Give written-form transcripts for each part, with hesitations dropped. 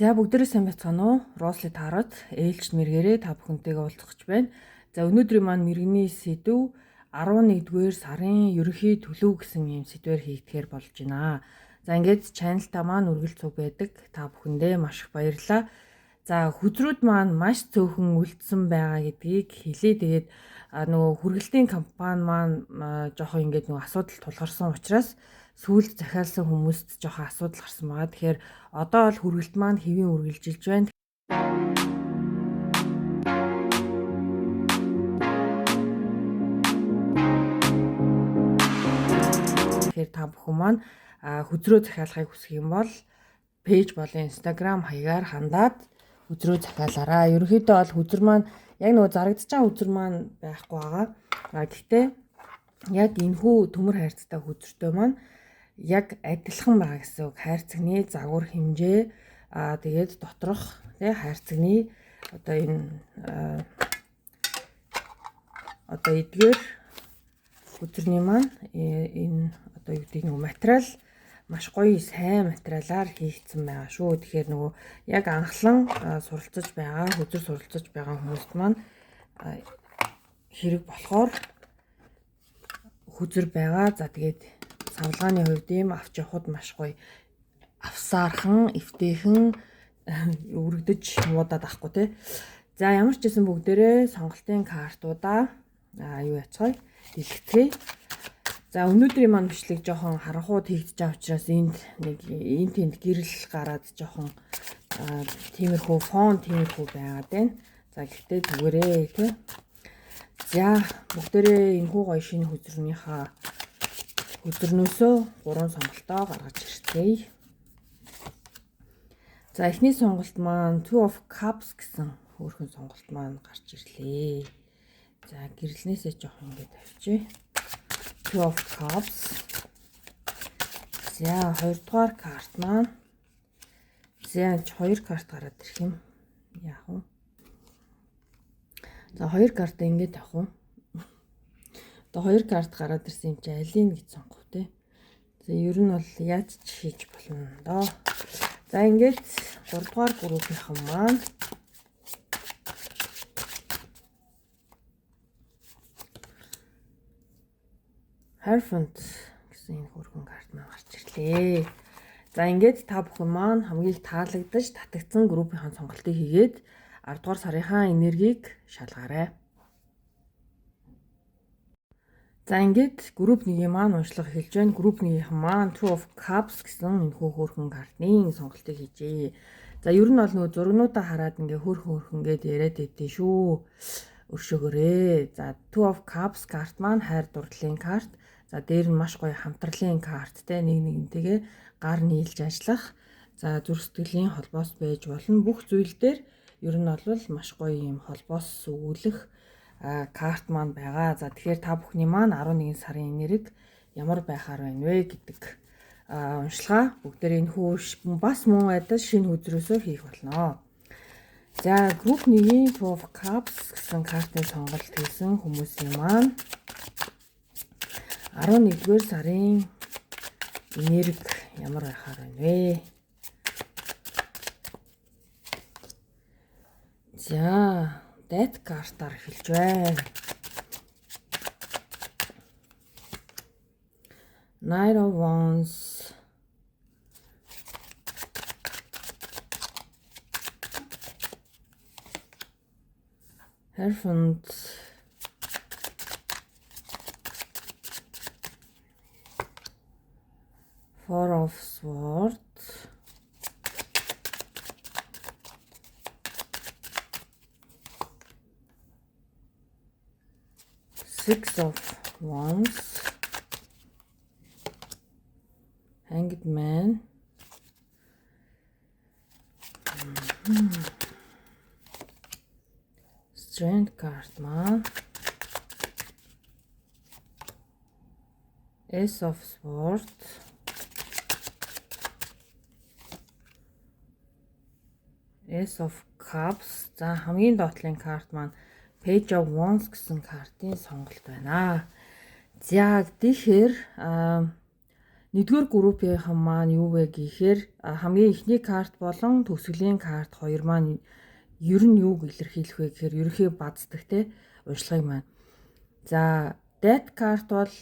За бүгдээрээ сайн байцгаана уу? Росли Тарот ээлж мэргээрээ та бүхэнтэйгээ уулзах гэж байна. За өнөөдрийн маань мэргэний сэдв 11-р сарын ерөнхий төлөв гэсэн юм сэдвээр хийгдэхээр болж байна. За ингээд чаналта маань үргэлж цуг байдаг. Та бүхэндээ маш их баярлалаа. За хүзрүүд маань маш цөөхөн үлдсэн байгаа гэдгийг хэлээ. Тэгээд нөгөө хүргэлтийн компани маань жоохон ингээд нөгөө асуудал тулгарсан учраас сүүлд захиалсан хүмүүст жоохон асуудал гарсан байгаа. Тэгэхээр одоо бол хүргэлт маань хэвийн үргэлжилж байна. Тэгэхээр та бүхэн маань хүзрөө захиалахыг хүсэх юм бол пэйж болон Instagram хаягаар хандаад хүзрөө захиалаарай. Ерөнхийдөө бол хүзэр маань яг нөгөө зарагдаж байгаа хүзэр маань байхгүй байгаа. Гэхдээ яг энэхүү төмөр хайрцагтай хүзртэй маань яг адилхан байгаа гэсэн үг. Хайрцагны загвар хэмжээ тэгээд доторх тий хайрцагны одоо энэ одоо эдгээр хүзрний маань энэ одоо юу гэдэг нөгөө материал маш гоё сайн материалаар хийгдсэн байгаа шүү. Тэгэхээр нөгөө яг анхлан суралцаж байгаа хүзэр суралцаж байгаа хүмүүст маань хэрэг болохоор хүзэр байгаа. За тэгээд савлгааны хувьд ийм авч явахд маш гоё авсаархан, эвтэйхэн өргөдөж муудаад ахгүй тий. За ямар ч гэсэн бүгдээрээ сонголтын картуудаа юу яцгаая дэлгэцгээе. За өнөөдрийн маань бичлэг жоохон харанхууд хийгдэж байгаа учраас энд нэг тэнд гэрэл гараад жоохон тиймэрхүү фон тиймэрхүү байгаад байна. За гэхдээ зүгээрээ тий. За бүгдээрээ энэхүү гоё шинэ хүзрнөөсөө 3 сонголтоо гаргаж ирцгээе. За эхний сонголт маань Two of Cups гэсэн хөөрхөн сонголт маань гарч ирлээ. За гэрлэнээсээ жоохон ингэж тавьчих. Two of Cups. За хоёрдугаар карт маань. За 2 карт гараад ирэх юм. Яах вэ? За 2 карт ингэж авах уу? Одоо 2 карт гараад ирсэн юм чи алийг гэж сонгох тий. За ер нь бол яаж ч хийж болно доо. За ингээд 3 дугаар группийнхан маань Hierophant гэсэн энэ хөргөн карт маань гарч ирлээ. За ингээд та бүхэн маань хамгийн их таалагдж татагдсан группийн сонголтыг хийгээд 10 дугаар сарынхаа энергийг шалгаарай. За ингээд групп 1-ийн маань уншлага эхэлж байна. Групп 1-ийнхэн маань Two of Cups гэсэн энэхүү хөрхөн картны сонголтыг хийжээ. За ер нь бол нөгөө зургнуудаа хараад ингээ хөрхөн гээд яриад байдیں۔ Шүү. Өршөөгөөрэй. За Two of Cups карт маань хайр дурлалын карт. За дээр нь маш гоё хамтралын карт те нэг нэгнтэйгээ гар нийлж ажиллах. За зүрх сэтгэлийн холбоос байж болно. Бүх зүйл дээр ер нь бол маш гоё юм холбоос өгүүлэх карт маань байгаа. За тэгэхээр та бүхний маань 11 сарын энерги ямар байхаар байна вэ гэдэг уншлагаа бүгдээр энэхүү бас мөн адил шинэ хүзрөөсөө хийх болно. За групп 1-ийн Two of Cups гэсэн картын сонголт хийсэн хүмүүсийн маань 11-р сарын энерги ямар байхаар байна вэ? За That картаар эхэлж байна. Knight of Wands. Hierophant. Four of Swords. Six of Wands, Hanged Man, Strength card маань, Ace of Swords, Ace of Cups. За хамгийн доотлын карт маань Page of Wands гэсэн картын сонголт байна. За тэгэхээр Нэгдүгээр группийнхан маань юу вэ гэхээр хамгийн эхний карт болон төгсгөлийн карт хоёр маань ер нь юуг илэрхийлэх вэ гэхээр ерөнхий баздах те уншлагыг маань. За death карт бол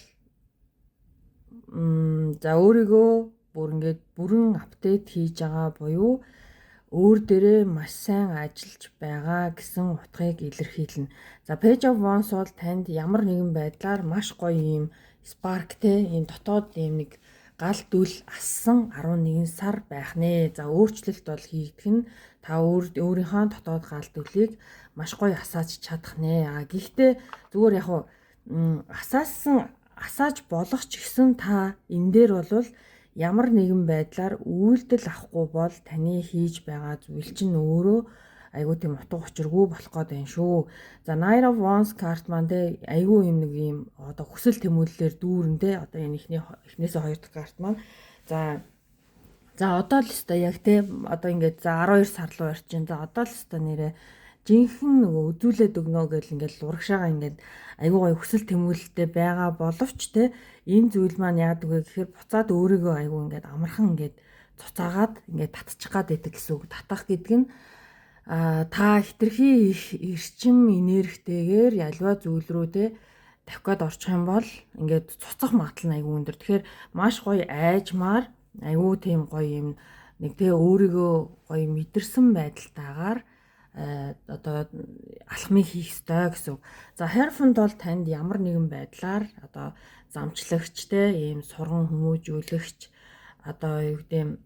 за өөрийгөө бүрэн апдейт хийж байгаа буюу өөр дээрээ маш сайн ажиллаж байгаа гэсэн утгыг илэрхийлнэ. За Page of Wands бол танд ямар нэгэн байдлаар маш гоё ийм sparkтэй ийм дотоод ийм нэг гал дүл ассан 11 сар байх нэ. За өөрчлөлт бол хийгдэх нь та өөрийнхөө дотоод гал дүлийг маш гоё асааж чадах нэ. Гэхдээ зүгээр яг асааж болох ч гэсэн та энэ дээр бол ямар нэгэн байдлаар үйлдэл авахгүй бол таны хийж байгаа зүйл чинь өөрөө айгүй тийм утга учиргүй болох гээд байна шүү. За Knight of Wands карт маань те айгүй юм нэг юм одоо хүсэл тэмүүллээр дүүрэн те одоо энэ эхнээсээ хоёр дахь карт маань. За одоо л өстой яг те одоо ингээд за 12 сар руу орчин. За одоо л өстой нэрэ жинхэнэ нөгөө үзүүлээд өгнө гэл ингээд урагшаага ингээд айгүй гоё хүсэл тэмүүлэлтэй байгаа боловч те энэ зүйл маань яадаг вэ гэхээр буцаад өөрийгөө айгүй ингээд амархан ингээд цуцаагаад ингээд татчих гад байдаг гэсэн үг. Татах гэдэг нь та хитрхи их эрчим энергитэйгээр ялва зүйл рүү те тавих гээд орчих юм бол ингээд цуцах магадлал нь айгүй өндөр. Тэгэхээр маш гоё айжмаар айгүй тийм гоё юм нэг те өөрийгөө гоё мэдэрсэн байдалтайгаар одоо алхмыг хийх ёстой гэсэн үг. За Hierophant бол танд ямар нэгэн байдлаар одоо замчлагч те ийм сурган хүмүүжүүлэгч одоо юу гэдэг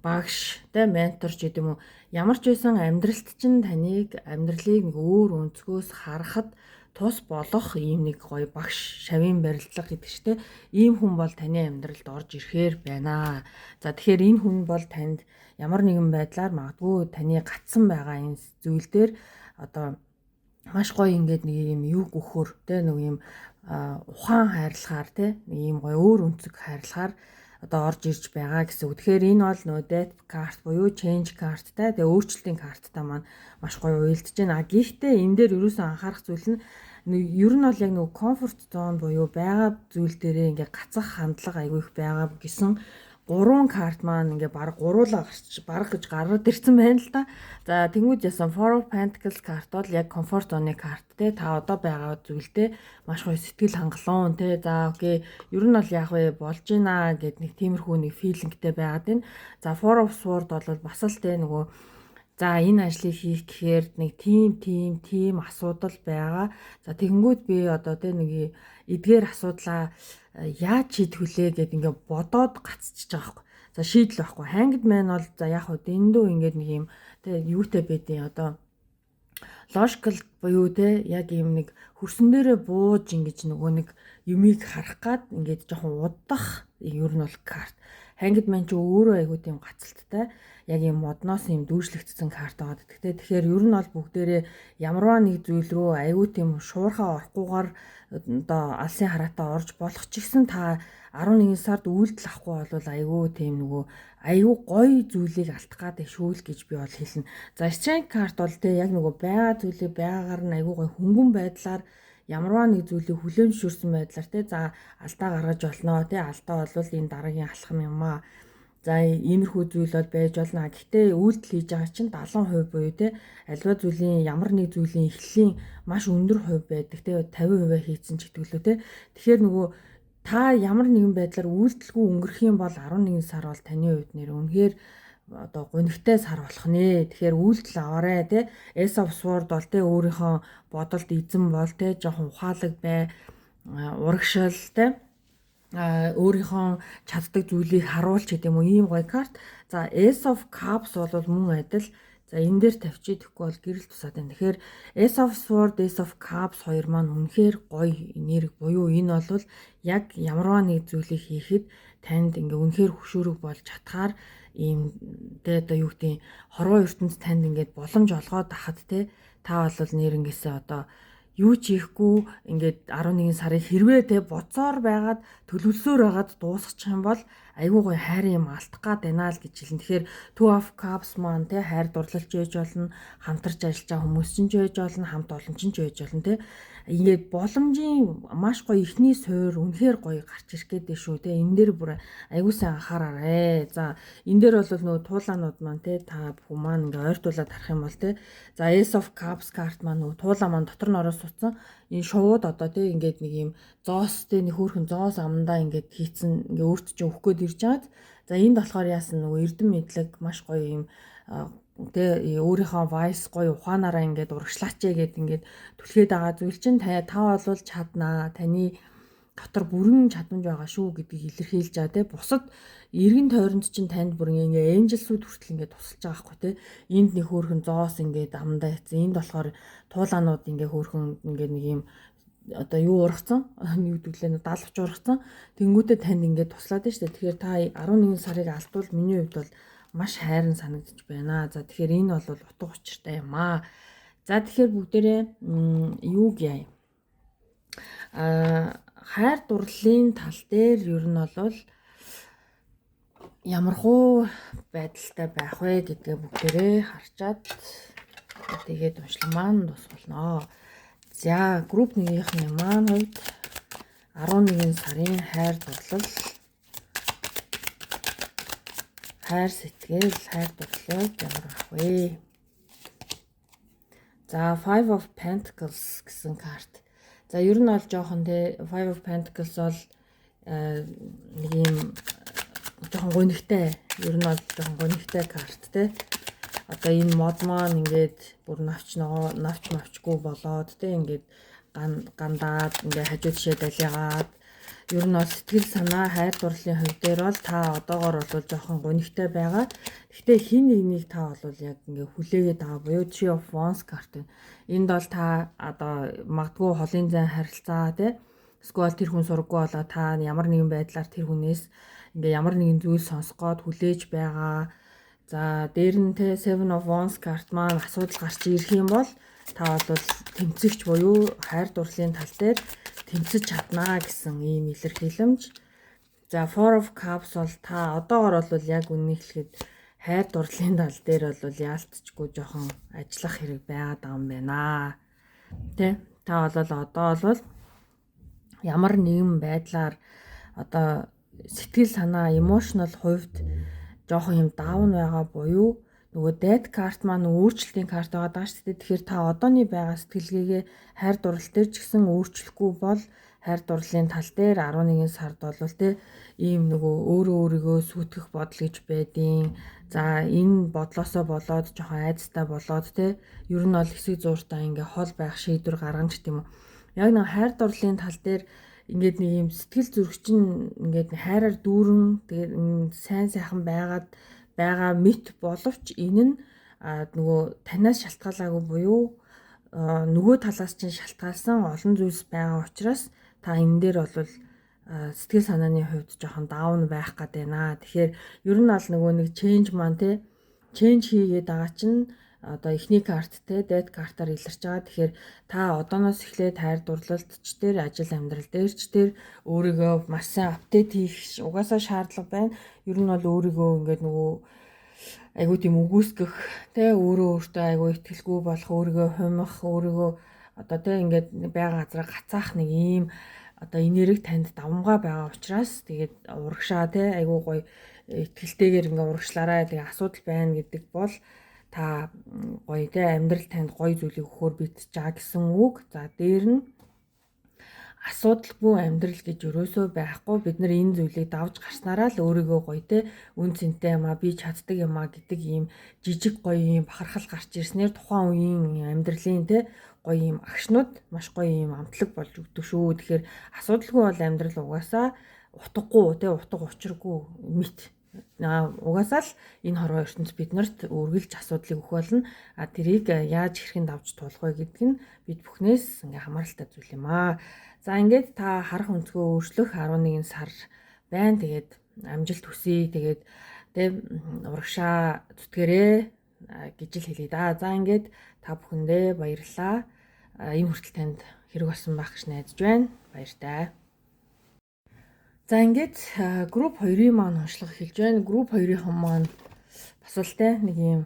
багш те менторч гэдэг юм уу ямар ч байсан амьдралт чинь таныг амьдралыг нэг өөр өнцгөөс харахад тус болох ийм нэг гоё багш шавийн барилдлага гэдэг чинь те ийм хүн бол таны амьдралд орж ирэхээр байна. За тэгэхээр энэ хүн бол танд ямар нэгэн байдлаар магадгүй таны гацсан байгаа энэ зүйл дээр одоо маш гоё ингээд нэг юм юу гөхөр те нэг юм ухаан хайрлахаар те нэг юм гоё өөр өнцөг хайрлахаар одоо орж ирж байгаа гэсэн үг. Тэгэхээр энэ бол нөө death card буюу change cardтай тэгээ өөрчлөлтийн карттай маань маш гоё уялдаж байна. Гэхдээ энэ дээр ерөөсөн анхаарах зүйл нь ер нь бол яг нөгөө comfort zone буюу байгаа зүйл дээрээ ингээ гацах хандлага айгүй их байгаа гэсэн 3 карт маань ингээ баг гуруулаа гарч гараад ирсэн байна л да. За тэнгууд ясан Four of Pentacles карт бол яг comfort zone-ы карт те та одоо байгаа зүйлдээ маш гоё сэтгэл хангалуун те за окей ер нь бол яг вэ болж гинэ гэд нэг тиймэрхүү нэг филингтэй байгаад байна. За Four of Swords бол бас л те нөгөө за энэ ажлыг хийх гэхээр нэг тийм асуудал байгаа. За тэгэнгүүт би одоо те нэг эдгээр асуудлаа яаж шийдэх вүлээ гэд ингээ бодоод гацчихж байгаа байхгүй. За шийдэл байхгүй. Hanged Man бол за яг хөө дэндүү ингээд нэг юм те юутай байдیں۔ Одоо logical буюу те яг юм нэг хөрсөн дээрээ бууж ингэж нөгөө нэг юмыг харах гад ингээд жоохон удах ер нь бол карт. Hanged Man ч өөрөө айгуу тийм гацалттай яг юм модноос юм дүүжлэгдсэн карт байгаа. Тэгэхээр ер нь бол бүгдээрээ ямарваа нэг зүйл рүү айгуу тийм шуурхаа орохгүйгээр одоо алсын хараатаа орж болох ч гэсэн та 11 сард үйлдэл авахгүй бол айгуу тийм нөгөө айгуу гоё зүйлийг алдах гэдэг шүүл гэж би бол хэлнэ. За Strength карт бол те яг нөгөө байгаа зүйлийг байгаагаар нь айгуу гоё хөнгөн байдлаар ямарваа нэг зүйлийг хүлээн зөвшөөрсөн байдлаар те за алдаа гаргаж болно те алдаа болвол энэ дараагийн алхам юм аа. За иймэрхүү зүйл бол байж болно. Гэхдээ үйлдэл хийж байгаа чинь 70% буюу те альва зүйлийн ямар нэг зүйлийн эхлэлийн маш өндөр хувь байдаг те 50% хийцэн ч гэдэг лөө те. Тэгэхээр нөгөө та ямар нэгэн байдлаар үйлдэлгүй өнгөрөх юм бол 11 сар бол таны хувьд нэр үнэхээр одоо гонигтай сар болох нэ. Тэгэхээр үйлдэл аваарэ те. Ace of Swords бол те өөрийнхөө бодолд эзэн бол те жоохон ухаалаг бай урагшил те өөрийнхөө чаддаг зүйлийг харуулж гэдэг юм уу ийм гоё карт. За Ace of Cups бол мөн адил. За энэ дээр тавьчих тэгэхгүй бол гэрэл тусаад байна. Тэгэхээр Ace of Swords, Ace of Cups хоёр маань үнэхээр гоё энерги буюу энэ бол яг ямарваа нэг зүйлийг хийхэд танд ингээ үнэхээр хөшөөрөг болж чадхаар ийм тэ одоо юу гэдэг хорвоо ертөнд танд ингээд боломж олгоод ахад те та бол нэрнгээсээ одоо юу ч хийхгүй ингээд 11 сарын хэрвээ те боцоор байгаад төлөвлөсөөр байгаад дуусчих юм бол айгүй гоё хайрын юм алдах гад байна л гэж хэлнэ. Тэгэхээр Two of Cups маань те хайр дурлалч байж болно, хамтарч ажиллаж байгаа хүмүүс ч байж болно, хамт олон ч байж болно те. Ингээд боломжийн маш гоё ихний суур үнэхээр гоё гарч ирэх гэдэг шүү те. Энэ дээр бүр айгүй сайн анхаараарэ. За энэ дээр бол нөгөө туулаанууд маань те та бүхэн маань ингээ ойртуулаад харах юм бол те. За Ace of Cups карт маань нөгөө туулаа маань дотор нь ороод суудсан. Энэ шууд одоо те ингээд нэг юм зоос те нэг хөөрхөн зоос амандаа ингээд хийцэн ингээ өөрт чинь өгөх гээд ирж байгаад. За энд болохоор яасан нөгөө эрдэм мэдлэг маш гоё юм тэ өөрийнхөө вайс гоё ухаанаараа ингээд урагшлаач гэгээд ингээд түлхээд байгаа зүйл чинь та бол чаднаа, таны дотор бүрэн чадамж байгаа шүү гэдгийг илэрхийлж байгаа те. Бусад эргэн тойронд чинь танд бүр ингээ энжелсүүд хүртэл ингээ тусалж байгаа байхгүй те. Энд нэг хөөрхөн зоос ингээ амдаа хийцэн. Энд болохоор туулаанууд ингээ хөөрхөн ингээ нэг юм одоо юу ургацсан нэг үгдүүлээ даалгавч ургацсан. Тэнгүүтээ танд ингээ туслаад нь штэ. Тэгэхээр та 11 сарыг алдвал миний хувьд бол маш хайран санагдаж байна. За тэгэхээр энэ бол утга учиртай юм аа. За тэгэхээр бүгдээрээ юу гяа. Хайр дурлалын тал дээр ер нь бол ямархуу байдалтай байх вэ гэдгээ бүгдээрээ харчаад тэгээд уншлага маань дуусгуулнаа. За групп 1-ийн маань хувьд 11 сарын хайр дурлал, хайр сэтгэл, хайр дурлал ямар ах вэ? За Five of Pentacles гэсэн карт. За ер нь бол жоохон те Five of Pentacles бол нэг юм жоохон гонигтай. Ер нь бол жоохон гонигтай карт те. Одоо энэ мод маань ингээд бүр навч мавчгүй болоод те ингээд гандаад ингээд хажуу тишээ далиагаад ер нь бол сэтгэл санаа хайр дурлалын хувь дээр бол та одоогоор бол жоохон гонигтай байгаа. Гэхдээ хин нэгнийг та бол яг ингээд хүлээгээд байгаа буюу Three of Wands карт. Энд бол та одоо магадгүй холын зайн харилцаа те эсвэл тэр хүн сургаггүй болоо та ямар нэгэн байдлаар тэр хүнээс ингээ ямар нэгэн зүйл сонсгоод хүлээж байгаа. За дээр нь те Seven of Wands карт маань асуудал гарч ирэх юм бол та бол тэмцэгч буюу хайр дурлалын тал дээр тэмцэж чаднаа гэсэн ийм илэрхийлэмж. За Four of Cups бол та одоогоор бол яг үнийг хэлэхэд хайр дурлалын тал дээр бол яалтчгүй жоохон ажиллах хэрэг байгаад байгаа юм байна. Тэ та бол одоо бол ямар нэгэн байдлаар одоо сэтгэл санаа emotional хувьд жоохон юм даун байгаа буюу нөгөө dead card маань өөрчлөлтийн карт байгаа даа шүү дээ. Тэгэхээр та одооний байгаа сэтгэлгээгээ хайр дурлал дээр ч гэсэн өөрчлөхгүй бол хайр дурлалын тал дээр 11 сард бол те ийм нөгөө өөрийгөө сүйтгэх бодол гэж байдیں۔ За энэ бодлосоо болоод жоохон айцтай болоод те ер нь бол хэсэг зууртаа ингээ хол байх шийдвэр гаргана ч гэдэм үү. Яг нэг хайр дурлалын тал дээр ингээд нэг юм сэтгэл зүрхчин ингээд хайраар дүүрэн тэгээд сайн сайхан байгаа мэт боловч энэ нь нөгөө танаас шалтгаалаагүй буюу нөгөө талаас чинь шалтгаалсан олон зүйлс байгаа учраас та энэ дээр бол сэтгэл санааны хувьд жоохон даун байх гад байна. Тэгэхээр ер нь бол нөгөө нэг change маань те change хийгээд байгаа чинь одоо эхний карт те dead картаар илэрч байгаа. Тэгэхээр та одооноос эхлээд хайр дурлалт ч дээр ажил амьдрал дээр ч дээр өөрийгөө маш сайн апдейт хийх угаасаа шаардлага байна. Ер нь бол өөрийгөө ингээд нөгөө айгуу тийм үгүйсгэх те өөртөө айгуу ихтгэлгүй болох, өөрийгөө хумих, өөрийгөө одоо те ингээд байгаа газараа гацаах нэг ийм одоо энерги танд давмгай байгаа учраас тэгээд урагшаа те айгуу гоё ихтгэлтэйгээр ингээд урагшлаарай. Тэгээ асуудал байна гэдэг бол та гоё те амьдрал танд гоё зүйлийг өгөхөөр битж байгаа гэсэн үг. За дээр нь асуудалгүй амьдрал гэж өрөөсөө байхгүй. Бид нар энэ зүйлийг давж гарснараа л өөрийгөө гоё те үн цэнтэй юм а би чаддаг юм а гэдэг ийм жижиг гоё юм бахархал гарч ирснээр тухайн үеийн амьдралын те гоё юм агшнууд маш гоё юм амтлаг болж өгдөг шүү. Тэгэхээр асуудалгүй бол амьдрал угаасаа утгагүй те утга учиргүй мэт. Угаасаа л энэ хорвоо ертөнц биднэрт үргэлж асуудлыг өгөх болно. Тэрийг яаж хэрхэн давж туулах вэ гэдг нь бид бүхнээс ингээ хамааралтай зүйл юм аа. За ингээд та харах өнцгөө өөрчлөх 11 сар байна. Тэгээд амжилт хүсье. Тэгээд урагшаа зүтгэрээ гэж л хэлье да. За ингээд та бүхэндээ баярлалаа. Энэ хүртэл танд хэрэг болсон байх гэж найдаж байна. Баяртай. За ингээд групп 2-ын маань уншлах эхэлж байна. Групп 2-ын маань бас л те нэг юм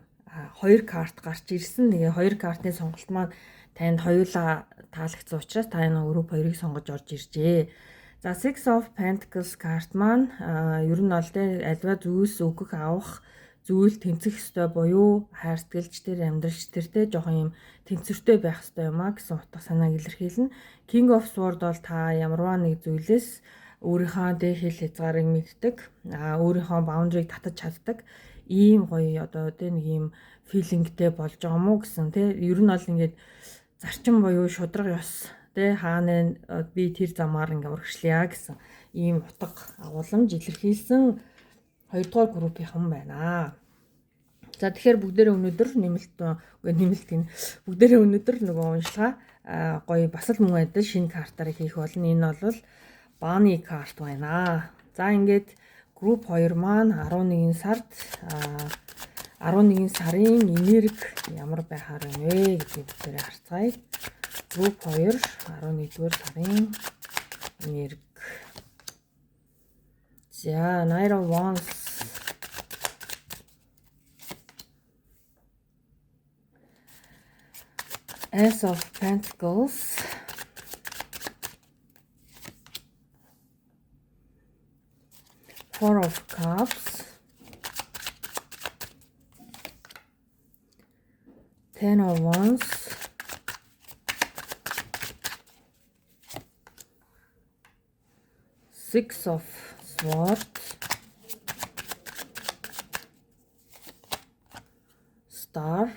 2 карт гарч ирсэн. Тэгээ 2 картын сонголт маань танд хоёулаа таалагдсан учраас та энэ групп 2-ыг сонгож орж иржээ. За Six of Pentacles карт маань ер нь бол те альва зүйлс өгөх авах зүйл тэнцэх ёстой буюу хайр сэтгэлч тэр амьдралч тэр те жоохон юм тэнцвэртэй байх ёстой юм а гэсэн утга санааг илэрхийлнэ. King of Sword бол та ямарваа нэг зүйлээс өөрийнхөө хэл хязгаарыг мэддэг, өөрийнхөө баундрийг татаж чаддаг ийм гоё одоо тэ нэг ийм филингтэй болж байгаа мó гэсэн тэ ер нь бол ингээд зарчим буюу шудраг ёс тэ хаана би тэр замаар ингээ урагшлая гэсэн ийм утга агуулмж илэрхийлсэн 2 дугаар группийнхан байна. За тэгэхээр бүгдээрээ өнөөдөр бүгдээрээ өнөөдөр нөгөө уншилгаа гоё бас л мөн адил шинэ картаар хийх болно. Энэ бол Бааны карт байна. За ингээд групп 2 маань 11 сард 11 сарын энерги ямар байхаар вэ гэдгийг бүгдээрээ харцгаая. Групп 2 11-р сарын энерги. За Knight of Wands, Ace of Pentacles, Four of Cups, Ten of Wands, Six of Swords, Star,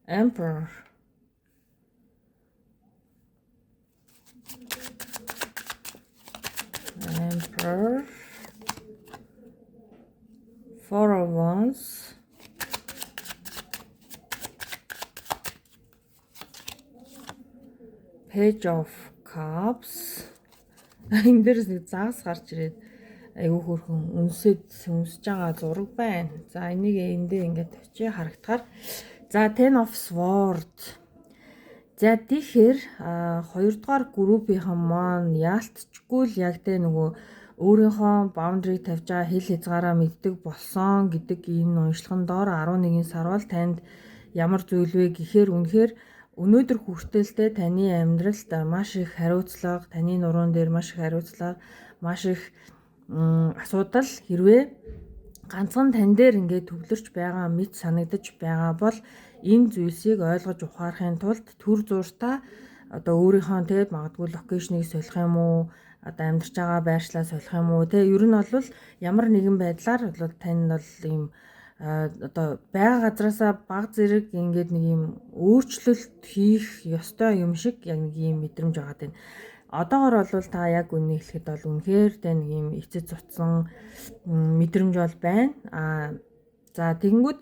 Emperor, Four of Wands, Page of Cups. Энд дээрс нэг заагс гарч ирээд айгүй хөрхөн өмсөж байгаа зураг байна. За энийг эндээ ингээд тавьчих харагдахаар. За Ten of Sword. За тэгэхээр 2 дугаар группийнхан маань яалтчгүй л яг тэ нөгөө өөрийнхөө баундрийг тавьж байгаа хэл хязгаараа мэддэг болсон гэдэг энэ уншлагын доор 11 сар бол танд ямар зүйл вэ гэхээр үнэхээр өнөөдөр хүртэлтэй таны амьдралд маш их хариуцлага, таны нуруунд дээр маш их хариуцлага, маш их асуудал хэрвээ ганцхан тань дээр ингээд төвлөрч байгаа мэд санагдаж байгаа бол энэ зүйлсийг ойлгож ухаарахын тулд төр зуртаа одоо өөрийнхөө тэгээд магадгүй локейшнийг солих юм уу, одоо амьдарч байгаа байршлаа солих юм уу, тэ ер нь бол ямар нэгэн байдлаар бол тань бол ийм одоо байгаа газараасаа баг зэрэг ингээд нэг юм өөрчлөлт хийх ёстой юм шиг яг нэг юм мэдрэмж байгаа дээ. Одоогор бол та яг үнийг хэлэхэд бол үнэхээр тэ нэг юм эцэд цуцсан мэдрэмж бол байна. За тэгэнгүүт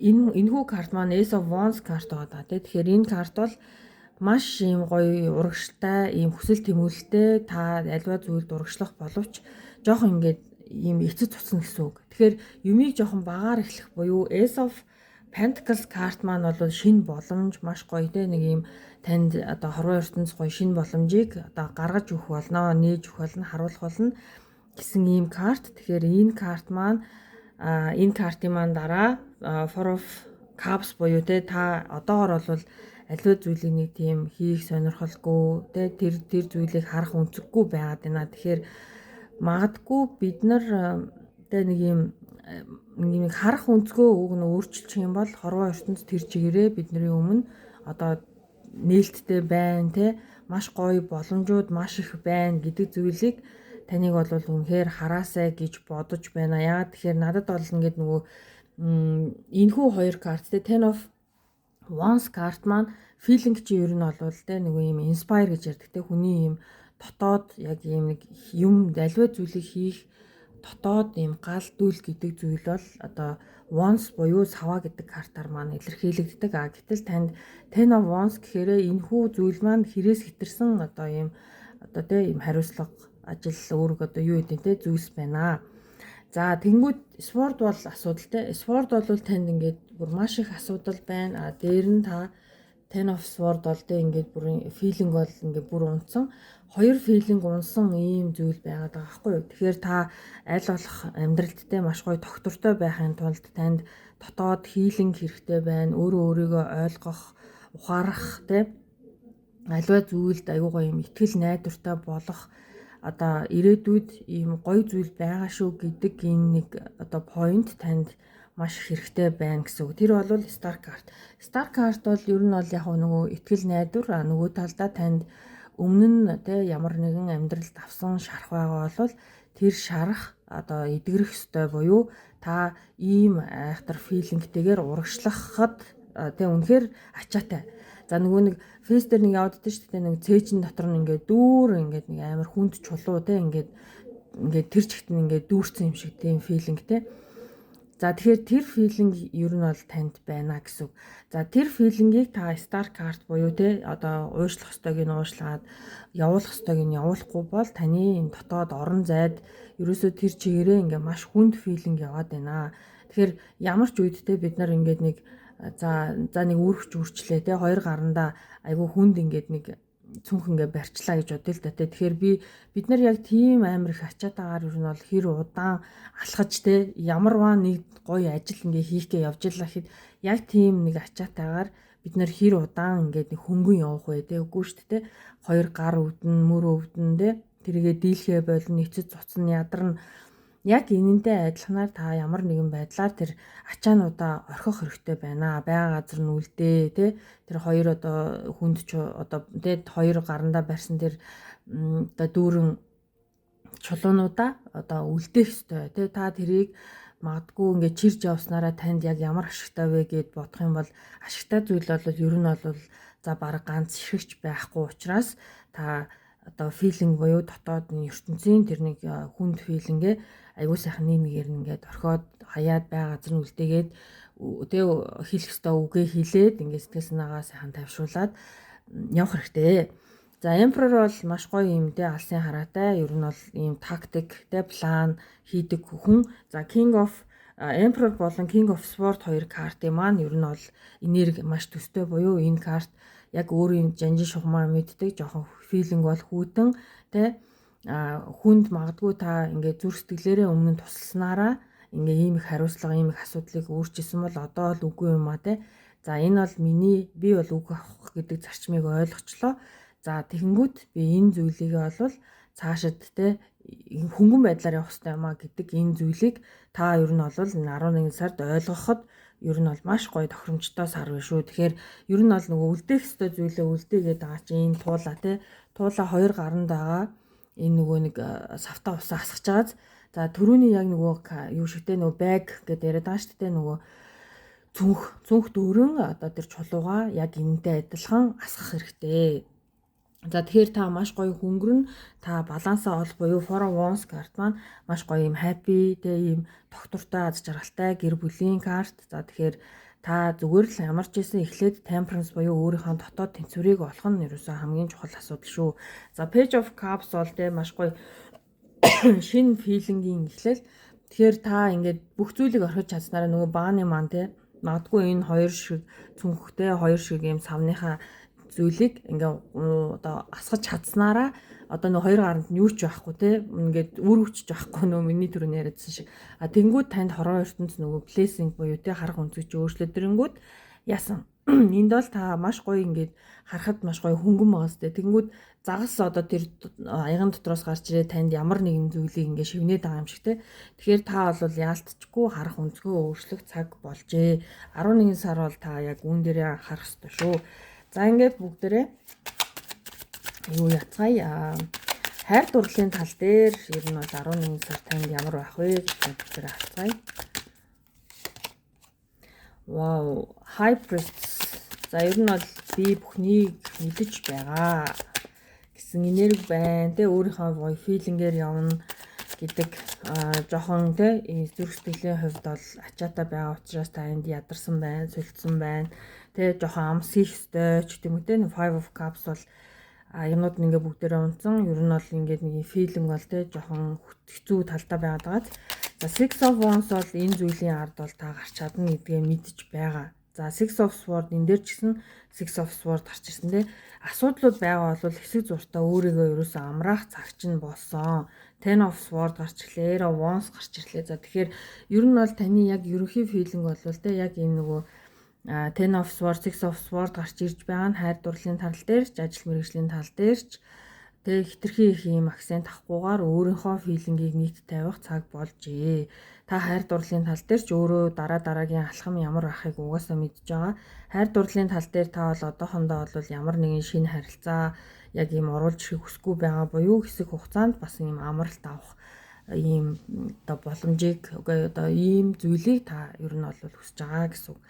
энэхүү карт маань Ace of Wands карт байгаа да. Тэгэхээр энэ карт бол маш ийм гоё урагштай, ийм хүсэл тэмүүлэлтэй та альва зүйлд урагшлах боловч жоохон ингээд ийм эцэд цуцна гэсэн үг. Тэгэхээр юмыг жоохон багаар эхлэх буюу Ace of Pentacles карт маань бол шинэ боломж маш гоё те нэг ийм танд одоо хорвоо ертөнц гоё шинэ боломжийг одоо гаргаж өгөх болно, нээж өгөх болно, харуулах болно гэсэн ийм карт. Тэгэхээр энэ карт маань энэ картын маань дараа Four of Cups буюу те та одоогор бол аливаа зүйлийг нэг тийм хийх сонирхолгүй те тэр зүйлийг харах үнцэггүй байгаад байна. Тэгэхээр магадгүй бид нар тэ нэг юм харах өнцгөө уг нь өөрчилчих юм бол хорвоо ертөнц тэр чигээрээ бидний өмнө одоо нээлттэй байна те маш гоё боломжууд маш их байна гэдэг зүйлийг таныг бол үнэхээр хараасай гэж бодож байна. Яагаад тэгэхээр надад бол ингээд нөгөө энэхүү хоёр карт те Ten of Wands карт маань feeling чи ер нь бол те нөгөө юм inspire гэж ярьдаг те хүний юм дотоод яг ийм нэг юм аливаа зүйлийг хийх дотоод ийм гал дүл гэдэг зүйл бол одоо Wands буюу саваа гэдэг картаар маань илэрхийлэгддэг. Гэтэл танд Ten of Wands гэхээр энэхүү зүйл маань хэрээс хэтэрсэн одоо ийм одоо тэ ийм хариуцлага ажил үүрэг одоо юу гэдэг тэ зүйлс байна. За тэнгууд Sword бол асуудалтай. Sword бол танд ингээд бүр маш их асуудал байна. Дээр нь та Ten of Swords бол тэ ингээд бүр feeling бол ингээд бүр унтсан. Хоёр feeling унсан ийм зүйл байгаад байгаа байхгүй юу? Тэгэхээр та аль болох амьдралттай маш гоё тогтвортой байхын тулд танд дотоод healing хэрэгтэй байна. Өөрөө өөрийгөө ойлгох, ухаарах тэ аливаа зүйлд аюу гоё юм итгэл найдвартай болох одоо ирээдүйд ийм гоё зүйл байгаа шүү гэдэг энэ нэг одоо point танд маш хэрэгтэй байна гэсэн үг. Тэр бол Star card. Star card бол ер нь бол яг нөгөө итгэл найдвар нөгөө талдаа танд өмнө нь тэ ямар нэгэн амьдралд авсан шарах байгаа бол тэр шарах одоо эдгэрэх ёстой буюу та ийм айхтар филингтэйгээр урагшлахад тэ үнэхээр ачаатай. За нөгөө нэг фейс дээр нэг яваад дэж шүү дээ нэг цээжин дотор нь ингээд дүүр ингээд нэг амар хүнд чулуу тэ ингээд тэр чигт нь ингээд дүүрсэн юм шиг тийм филинг тэ. За тэгэхээр тэр филинг ер нь бол танд байна гэсэн үг. За тэр филингийг та Star card буюу те одоо уушлах ёстойг нь уушлаад явуулах ёстойг нь явуулахгүй бол таны энэ дотоод орон зайд ерөөсөө тэр чигээрээ ингээ маш хүнд филинг яваад байна. Тэгэхээр ямар ч үед те бид нар ингээд нэг за нэг үргч үрчлээ те хоёр гарандаа айгүй хүнд ингээд нэг цүнх ингээ барьчлаа гэж бодъё л да те. Тэгэхээр бид нар яг тийм амар их ачаатаагаар ер нь бол хэр удаан алхаж те ямарваа нэг гоё ажил ингээ хийхдээ явж илаа гэхэд яг тийм нэг ачаатаагаар бид нар хэр удаан ингээд нэг хөнгөн явах вэ те. Үгүй шүү дээ те. Хоёр гар өвдөн, мөр өвдөн те. Тэргээ дийлхээ болно, эцэд цуцсан ядарна. Яг энэнтэй адилханаар та ямар нэгэн байдлаар тэр ачаануудаа орхих хэрэгтэй байна. Байга газар нь үлдээ тий. Тэр хоёр одоо хүнд одоо тий хоёр гарандаа барьсан тэр одоо дүүрэн чулуунуудаа одоо үлдээх хэрэгтэй тий. Та тэрийг магадгүй ингээд чирж явснараа танд яг ямар ашигтай вэ гэд бодох юм бол ашигтай зүйл бол ер нь бол за баг ганц шигч байхгүй учраас та одоо филинг буюу дотоод нь ертөнцийн тэр нэг хүнд филингээ айгуу сайхан нэгээр ингээд орхиод хаяад байгаа газар нь үлдээгээд тэг хийх ёстой үгээ хэлээд ингээд сэтгэл санаагаа сайхан тавьшуулаад явах хэрэгтэй. За Emperor бол маш гоё юм те алсын хараатай ер нь бол ийм тактик те план хийдэг хүн. За King of Emperor болон King of Swords хоёр картын маань ер нь бол энерги маш төстэй буюу энэ карт яг өөрийн жанжин шугамаа мэддэг жоохон филинг бол хүйтэн тэ хүнд магадгүй та ингээд зүрх сэтгэлээрээ өмнө нь тусалснараа ингээ ийм их хариуцлага ийм их асуудлыг өөрчилсөн бол одоо л үгүй юм а тэ. За энэ бол би бол үг авах гэдэг зарчмыг ойлгочлоо. За тэгэнгүүт би энэ зүйлийг бол цаашид тэ хөнгөн байдлаар явах хэрэгтэй юм а гэдэг энэ зүйлийг та ер нь бол 11 сард ойлгоход ер нь бол маш гоё тохиромжтой сар байна шүү. Тэгэхээр ер нь бол нөгөө үлдээх ёстой зүйлээ үлдээгээд байгаа чинь энэ туулаа те. Туулаа хоёр гаранд байгаа. Энэ нөгөө нэг савта усаа асгаж байгааз. За түрүүний яг нөгөө юу шигтэй нөгөө баг гэдээ яриад байгаа шүү дээ. Нөгөө цүнх дөрөн одоо тэр чулууга яг энэтэй адилхан асгах хэрэгтэй. За тэгэхээр та маш гоё хөнгөрн та балансаа ол буюу Four of Wands карт маань маш гоё юм happy тэ ийм тогтвортой аз жаргалтай гэр бүлийн карт. За тэгэхээр та зүгээр л ямар ч байсан эхлээд Temperance буюу өөрийнхөө дотоод тэнцвэрийг олох нь ерөөсөө хамгийн чухал асуудал шүү. За Page of Cups бол тэ маш гоё шинэ филингийн эхлэл. Тэгэхээр та ингээд бүх зүйлийг орхиж чадсанараа нөгөө бааны маань тэ магадгүй энэ хоёр шиг цүнхтэй хоёр шиг ийм савныхаа зүйлийг ингээ одоо асгаж чадсанараа одоо нөө хоёр гаранд нь юу ч байхгүй те ингээд үр хүчж байхгүй нөө миний түрүүний яриадсан шиг тэнгүүд танд хорон ертөнц нөгөө blessing буюу те харах үнцгч өөрчлөлт тэрэнгүүд яасан энд бол та маш гоё ингээд харахад маш гоё хөнгөн байгаас те тэнгүүд загас одоо тэр аяган дотроос гарч ирээ танд ямар нэгэн зүйлийг ингээ шивнээд байгаа юм шиг те тэгэхээр та бол яалтчгүй харах үнцгөө өөрчлөх цаг болжээ 11 сар бол та яг үүн дээрээ анхаарах ёстой шүү. За ингээд бүгдээрээ юу яцгаая. Хайр дурлалын тал дээр ер нь бол 11 сар танд ямар байх вэ гэж бүгдээрээ харцгаая. Вау, High Priestess. За ер нь бол би бүхнийг мэдэж байгаа гэсэн энерги байна. Тэ өөрийнхөө гоё филингээр явна гэдэг жоохон тэ зүрх сэтгэлийн хувьд бол ачаатай байгаа учраас та энд ядарсан байна, сүлдсэн байна. Тэ жоохон амс хийх ёстой ч гэдэм үү тэ Five of Cups бол юмнууд нь ингээ бүгдээрээ унтсан. Ер нь бол ингээд нэг филинг бол тэ жоохон хэцүү талдаа байгаад байгаа. За Six of Wands бол энэ зүйлийн ард бол та гарч чадна гэдгээ мэдж байгаа. За Six of Swords энэ дээр ч гэсэн Six of Swords гарч ирсэн те. Асуудлууд байгаа бол хэсэг зуртаа өөрийгөө ерөөсөө амраах цаг чинь болсон. Ten of Swords гарч ирлээ, Eight of Wands гарч ирлээ. За тэгэхээр ер нь бол таны яг ерөнхий филинг бол те яг энэ нөгөө Ten of Swords, Six of Swords гарч ирж байгаа нь хайр дурлалын тал дээр ч, ажил мэргэжлийн тал дээр ч тэг хитрхи их юм акцент авахгүйгээр өөрийнхөө филингийг нийт тавих цаг болжээ. Та хайр дурлалын тал дээр ч өөрөө дараагийн алхам ямар ахыг угаасаа мэдж байгаа. Хайр дурлалын тал дээр та бол одоохондоо бол ямар нэгэн шинэ харилцаа яг юм оруулж ирэх хүсэхгүй байгаа буюу хэсэг хугацаанд бас юм амралт авах ийм одоо боломжийг одоо ийм зүйлийг та ер нь бол хүсэж байгаа гэсэн үг.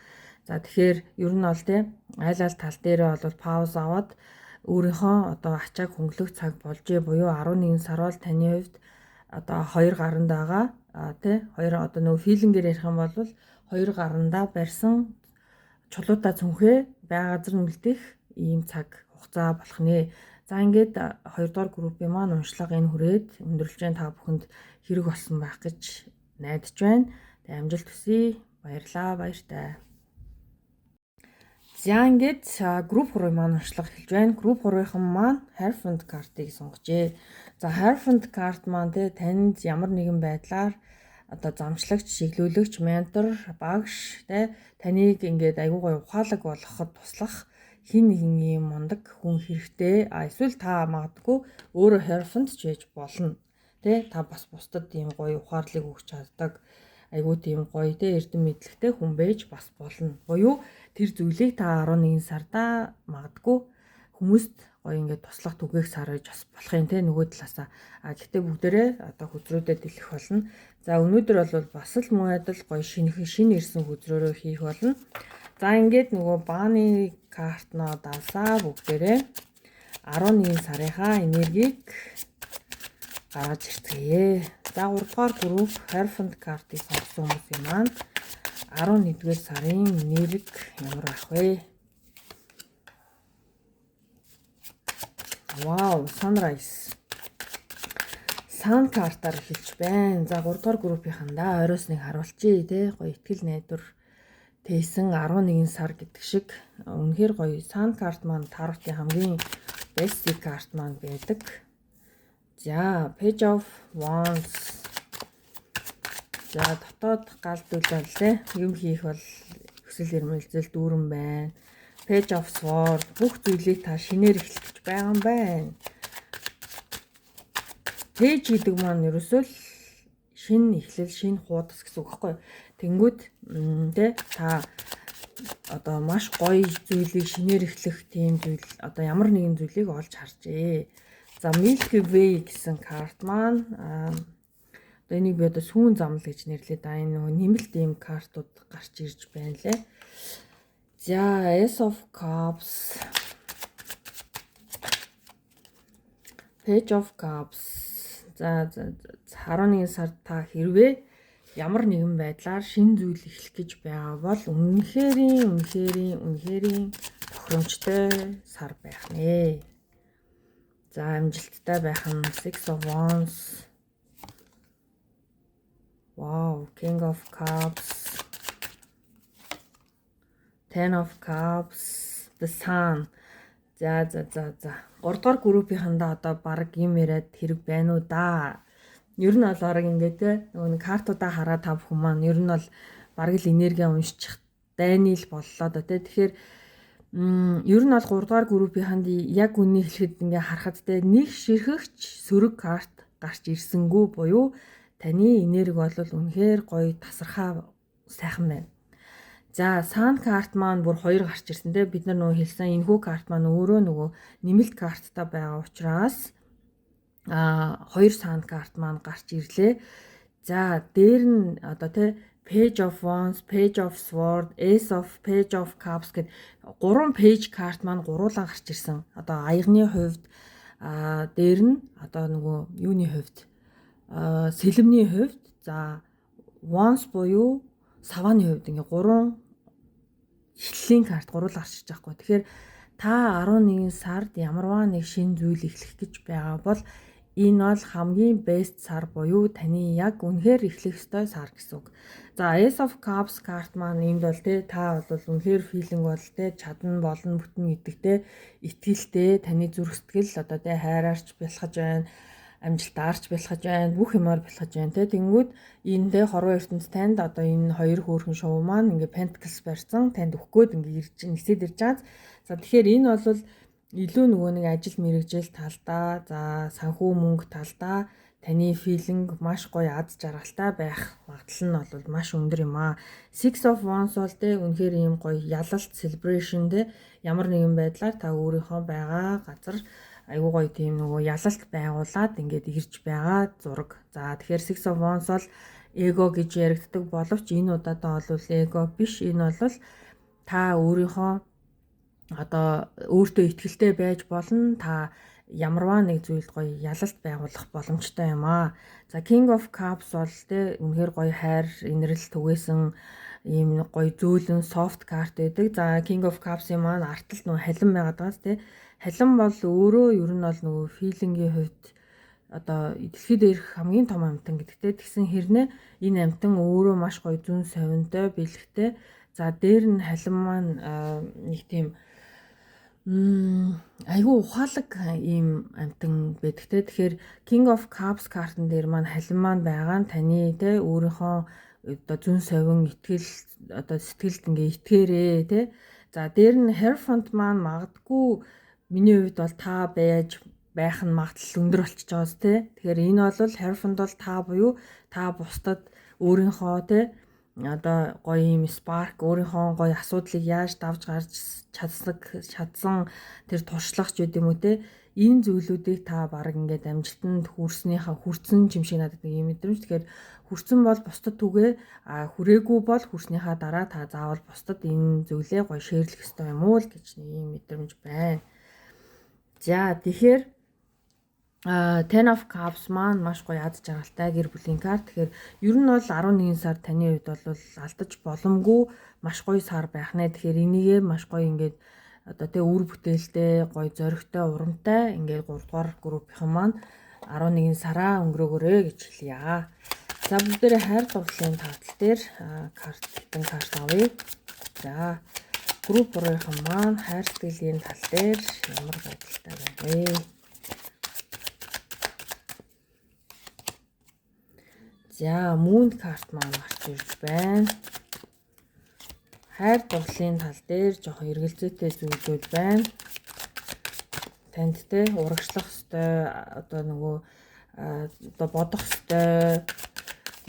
За тэгэхээр ер нь бол те айл тал дээрээ бол пауз аваад өөрийнхөө одоо ачааг хөнгөлөх цаг болжээ буюу 11 сар бол таны хувьд одоо 2 гаранд байгаа тий 2 одоо нөгөө филингээр ярих юм бол 2 гарандаа барьсан чулуута цүнхээ бай газар нүлдэх ийм цаг хугацаа болох нэ. За ингээд 2 дугаар группийн маань уншлага энэ хүрээд өндөрлж та бүхэнд хэрэг болсон байх гэж найдаж байна. Тэг амжилт хүсье. Баярлалаа, баяртай. За ингээд групп 3-ын маань уншлага эхэлж байна. Групп 3-ын маань Hierophant картыг сонгожээ. За Hierophant карт маань танд ямар нэгэн байдлаар одоо замчлагч, чиглүүлэгч, ментор, багш таныг ингээд айгуу гой ухаалаг болгоход туслах хин нэгэн юм мундаг хүн хэрэгтэй. Эсвэл та магадгүй өөрөө Hierophant ч байж болно. Та бас бусдад ийм гоё ухаарлыг өгч чаддаг. Айгуу тийм гоё эрдэм мэдлэгтэй хүн байж бас болно. Буюу тэр зүйлийг та 11 сарда магадгүй хүмүүст гоё ингээд туслах түгээх сар гэж бас болох юм нөгөө талаасаа. Гэхдээ бүгдээрээ одоо хөзрүүдэд дэлгэх болно. За өнөөдөр бол бас л муу адил гоё шинэ ирсэн хөзрөөрөө хийх болно. За ингээд нөгөө бааны картноо даасаа бүгдээрээ 11 сарынхаа энергийг гаргаж ирцгээе. За 3 дугаар групп Hierophant картыг сонгосон хүмүүсийн маань 11-р сарын энерги ямар ах вэ? Вау, Sunrise. Sun картаар эхэлж байна. За 3 дугаар группийнхандаа оройс нэг харуулчих тий. Гоё ихтгэл найдвар тейсэн 11 сар гэдэг шиг үнэхээр гоё Sun карт маань таротын хамгийн basic карт маань байдаг. За Page of Wands. За дотоод галдуулал те юм хийх бол хүсэл эрмэлзэл дүүрэн байна. Page of Swords бүх зүйлийг та шинээр эхлэх гэж байгаа юм байна. Page гэдэг маань ерөөсөө л шинэ эхлэл, шинэ хуудас гэсэн үг байхгүй юу? Тэнгүүд те та одоо маш гоё зүйлийг шинээр эхлэх тийм зүйл одоо ямар нэгэн зүйлийг олж харжээ. За Milky Way гэсэн карт маань одоо энийг би одоо сүүн замл гэж нэрлэе да. Энэ нөгөө нэмэлт ийм картууд гарч ирж байна лээ. За Ace of Cups, Page of Cups. За 11 сард та хэрвээ ямар нэгэн байдлаар шинэ зүйл эхлэх гэж байгаа бол үнэхэрийн тохиромжтой сар байх нэ. За амжилттай байх нь Six of Wands. Wow, King of Cups. Ten of Cups, The Sun. За 3 дугаар группийнхандаа одоо баг юм яриад хэрэг байна уу да. Ер нь бол орог ингээд нөгөө картуудаа хараад та бүхэн маань ер нь бол баг л энерги уншчих дайны л боллоо да тий. Тэгэхээр ер нь бол 3 дугаар группийнханд яг үнийг хэлэхэд ингээ харахад те нэг ширхэгч сөрөг карт гарч ирсэнгүү буюу таны энерги бол үнэхээр гоё тасархаа сайхан байна. За Sun карт маань бүр 2 гарч ирсэн те бид нар нөгөө хэлсэн энэхүү карт маань өөрөө нөгөө нэмэлт карттай байгаа учраас 2 Sun карт маань гарч ирлээ. За дээр нь одоо те Page of Wands, Page of Swords, Ace of Page of Cups гэд 3 page карт маань гуруулаа гарч ирсэн. Одоо аягны хувьд дээр нь одоо нөгөө юуны хувьд сэлэмний хувьд за Wands буюу савааны хувьд ингээ 3 эхлэлийн карт гуруулаа гарч ирж байгаа хгүй. Тэгэхээр та 11 сард ямарваа нэг шинэ зүйл эхлэх гэж байгаа бол энэ бол хамгийн best сар буюу таны яг үнэхээр эхлэх ёстой сар гэсэн үг. За Ace of Cups карт маань энд бол те та бол үнэхээр feeling бол те чадна болно бүтэн гэдэг те итгэлтэй таны зүрх сэтгэл одоо те хайраарч бэлхэж байна, амжилтаарч бэлхэж байна, бүх юмар бэлхэж байна те. Тэнгүүд энэ те хорвоо ертөнд танд одоо энэ хоёр хөөрхөн шоу маань ингээ Pentacles барьсан танд өгөхгүйд ингээ ирж нисээд ирж байгаа. За тэгэхээр энэ бол илүү нөгөө нэг ажил мэргэжил талдаа, за санхүү мөнгө талдаа таны филинг маш гоё аз жаргалтай байх магадлал нь бол маш өндөр юм аа. Six of Wands бол тэ үнэхээр ийм гоё ялалт celebration тэ ямар нэгэн байдлаар та өөрийнхөө байгаа газар айгуу гоё тийм нөгөө ялалт байгуулад ингээд ирж байгаа зураг. За тэгэхээр Six of Wands бол эго гэж яригддаг боловч энэ удаадаа бол эго биш. Энэ бол та өөрийнхөө одоо өөртөө ихтгэлтэй байж болно. Та ямарваа нэг зүйлд гоё ялалт байгуулах боломжтой юм аа. За King of Cups бол тэ үнэхээр гоё хайр, инэрл түгээсэн ийм гоё зөөлөн soft карт байдаг. За King of Cups-ийн маань арталт нөгөө халин байгаад байгаас тэ. Халин бол өөрөө ер нь бол нөгөө feeling-ийн хувьд одоо дэлхийд ирэх хамгийн том амьтан гэдэгтэй. Тэгсэн хэрнээ энэ амьтан өөрөө маш гоё зүн совинтой, бэлэгтэй. За дээр нь халин маань нэг тийм айгүй ухаалаг ийм амтан байдагтэй. Тэгэхээр King of Cups картын дээр маань халин маань байгаа нь таны те өөрийнхөө одоо зүн совин итгэл одоо сэтгэлд ингээ итгээрээ те. За дээр нь Hierophant маань магадгүй миний хувьд бол та байж байх нь магадлал өндөр болчихж байгааз те. Тэгэхээр энэ бол Hierophant бол та буюу та бусдад өөрийнхөө те одоо гоё юм spark өөрийнхөө гоё асуудлыг яаж давж гарч чадсан тэр туршлагач гэдэг юм уу те энэ зүйлүүдийг та баг ингээд амжилтанд хүрсэн юм шиг надад нэг юм мэдрэмж. Тэгэхээр хүрсэн бол бусдад түгээ хүрээгүй бол хүрснийхаа дараа та заавал бусдад энэ зүйлээ гоё шеэрлэх ёстой юм уу л гэж нэг юм мэдрэмж байна. За тэгэхээр Ten of Cups маань маш гоё аз жаргалтай гэр бүлийн карт. Тэгэхээр ер нь бол 11 сар таны хувьд бол алдаж боломгүй маш гоё сар байх нэ. Тэгэхээр энийгээ маш гоё ингээд одоо тэ үр бүтээлтэй гоё зоригтой урамтай ингээд 3 дугаар группийн маань 11 сараа өнгөрөөгөөрэй гэж хэлье. За бүгдээрээ хайр дурлалын таатал дээр карт авъя. За групп 3-ын маань хайр сэтгэлийн тал дээр ямар байдалтай байна вэ? За Moon карт маань гарч ирж байна. Хайр дурлалын тал дээр жоохон эргэлзээтэй зүйлүүд байна. Танд те урагшлах ёстой одоо нөгөө одоо бодох ёстой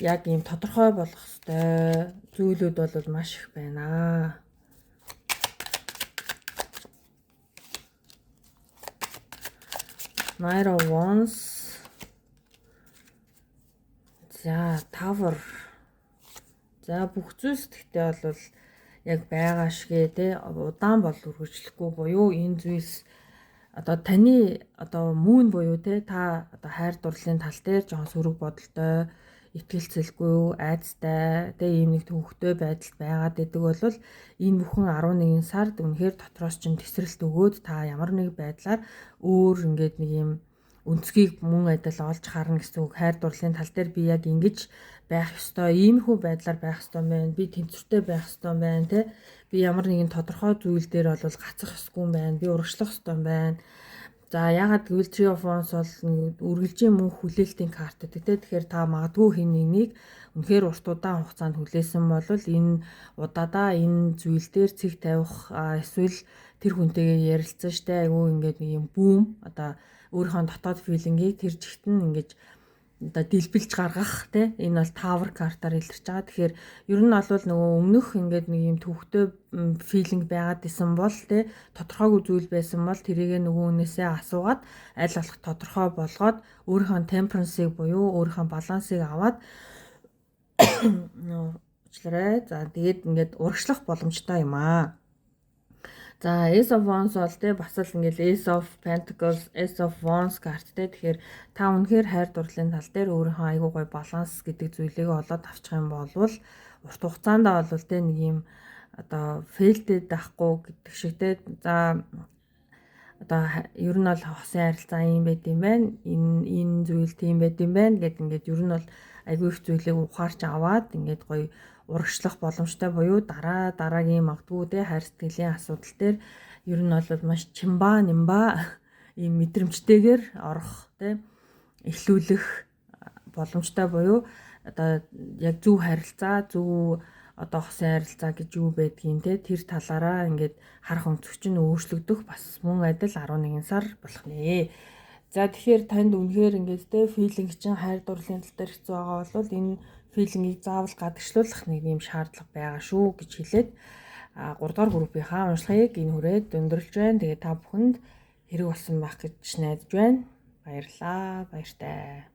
яг ийм тодорхой болох ёстой зүйлүүд бол маш их байна. Knight of Wands. За Tower. За бүх зүйлс гэхдээ бол яг байгаа шигээ те удаан бол үргэлжлэхгүй буюу энэ зүйлс одоо таны одоо Moon буюу те та одоо хайр дурлалын тал дээр жоохон сөрөг бодолтой, итгэлцэлгүй, айцтай те ийм нэг төвхтэй байдалд байгаад байдаг бол энэ бүхэн 11 сард үнэхээр дотроос чинь тесрэлт өгөөд та ямар нэг байдлаар өөр ингээд нэг юм өнцгийг мөн адил олж харна гэсэн үг. Хайр дурлалын тал дээр би яг ингэж байх ёстой, иймэрхүү байдлаар байх ёстой юм байна. Би тэнцвэртэй байх ёстой юм байна, тэ. Би ямар нэгэн тодорхой зүйл дээр бол гацах ёсгүй юм байна. Би урагшлах ёстой юм байна. За ягаад гэвэл Three of Wands бол үргэлжийн мөнх хүлээлтийн карт гэдэг тэ. Тэгэхээр та магадгүй хин нэгнийг үнэхээр урт удаан хугацаанд хүлээсэн бол энэ удаадаа энэ зүйл дээр цэг тавих эсвэл тэр хүнтэйгээ ярилцсан штэ айгүй ингээд нэг юм бүүм одоо өөрийнхөө дотоод филингийг тэр жигт нь ингэж одоо дэлбэлж гаргах тий энэ бол Tower картаар илэрч байгаа. Тэгэхээр ер нь бол нөгөө өмнөх ингээд нэг юм төвхтэй филинг байгаад исэн бол тий тодорхойгүй зүйл байсан бол тэрийгэ нөгөө хүнээсээ асуугаад аль болох тодорхой болгоод өөрийнхөө temperance-ыг буюу өөрийнхөө балансыг аваад уучлаарай. За тэгээд ингээд урагшлах боломжтой юм аа. За Ace of Wands бол тэ бас л ингээл Ace of Pentacles, Ace of Wands карт тэ. Тэгэхээр та үнэхээр хайр дурлалын тал дээр өөрийнхөө айгуу гой баланс гэдэг зүйлийг олоод авчих юм бол урт хугацаанд бол тэ нэг юм одоо failed байхгүй гэдэг шиг тэ. За одоо ер нь бол хосын харилцаа юм байт юм байна. Энэ зүйл тийм байт юм байна гэд ингээд ер нь бол айгүй их зүйлийг ухаарч аваад ингээд гоё урагшлах боломжтой буюу дараагийн магадгүй те хайр сэтгэлийн асуудал дээр ер нь бол маш чимба нимба ийм мэдрэмжтэйгээр орох те эхлүүлэх боломжтой буюу одоо яг зөв харилцаа зөв одоо хосын харилцаа гэж юу байдгийг те тэр талаараа ингээд харах өнцөг чинь өөрчлөгдөх бас мөн адил 11 сар болох нэ. За тэгэхээр танд үнэхээр ингээд те филинг чинь хайр дурлалын тал дээр хэцүү байгаа бол энэ филингийг заавал гадагшлуулах нэг юм шаардлага байгаа шүү гэж хэлээд 3 дугаар группийнхаа уншлагыг энэ хүрээд өндөрлж байна. Тэгээ та бүхэнд хэрэг болсон байх гэж найдаж байна. Баярлалаа. Баяртай.